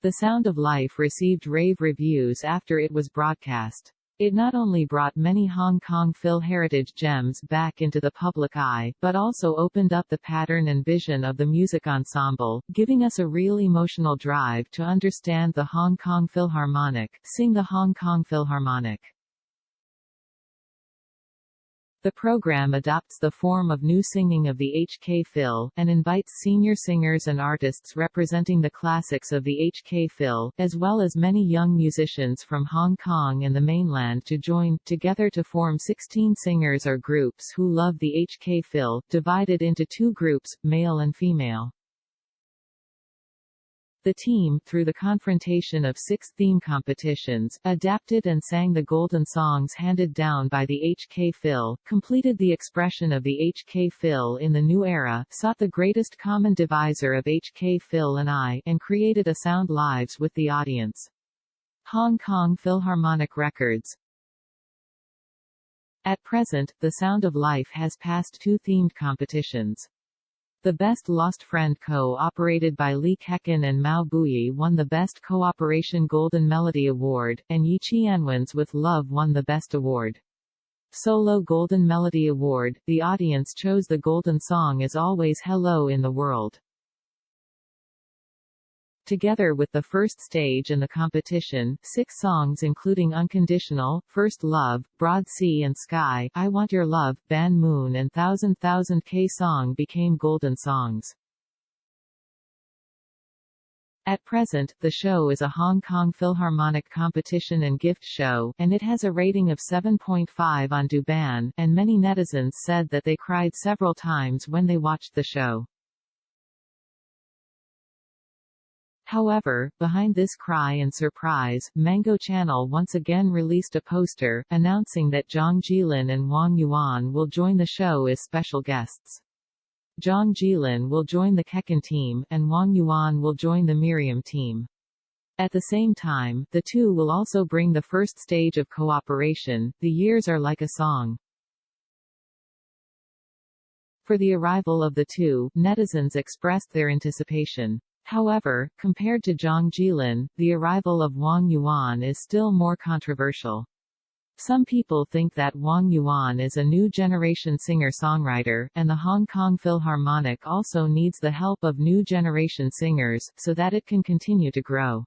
The Sound of Life received rave reviews after it was broadcast. It not only brought many Hong Kong Phil heritage gems back into the public eye, but also opened up the pattern and vision of the music ensemble, giving us a real emotional drive to understand the Hong Kong Philharmonic, sing the Hong Kong Philharmonic. The program adopts the form of new singing of the HK Phil, and invites senior singers and artists representing the classics of the HK Phil, as well as many young musicians from Hong Kong and the mainland to join together to form 16 singers or groups who love the HK Phil, divided into two groups, male and female. The team, through the confrontation of 6 theme competitions, adapted and sang the golden songs handed down by the HK Phil, completed the expression of the HK Phil in the new era, sought the greatest common divisor of HK Phil and created a sound lives with the audience. Hong Kong Philharmonic Records. At present, The Sound of Life has passed 2 themed competitions. The Best Lost Friend co-operated by Li Keqian and Mao Buyi won the Best Cooperation Golden Melody Award, and Yi Qianwen's With Love won the Best Award. Solo Golden Melody Award, the audience chose the golden song As Always Hello in the World. Together with the first stage and the competition, 6 songs including Unconditional, First Love, Broad Sea and Sky, I Want Your Love, Ban Moon and Thousand K Song became golden songs. At present, the show is a Hong Kong Philharmonic competition and gift show, and it has a rating of 7.5 on Douban, and many netizens said that they cried several times when they watched the show. However, behind this cry and surprise, Mango Channel once again released a poster, announcing that Zhang Jilin and Wang Yuan will join the show as special guests. Zhang Jilin will join the Keqian team, and Wang Yuan will join the Miriam team. At the same time, the two will also bring the first stage of cooperation, The Years Are Like a Song. For the arrival of the two, netizens expressed their anticipation. However, compared to Zhang Jilin, the arrival of Wang Yuan is still more controversial. Some people think that Wang Yuan is a new generation singer-songwriter, and the Hong Kong Philharmonic also needs the help of new generation singers, so that it can continue to grow.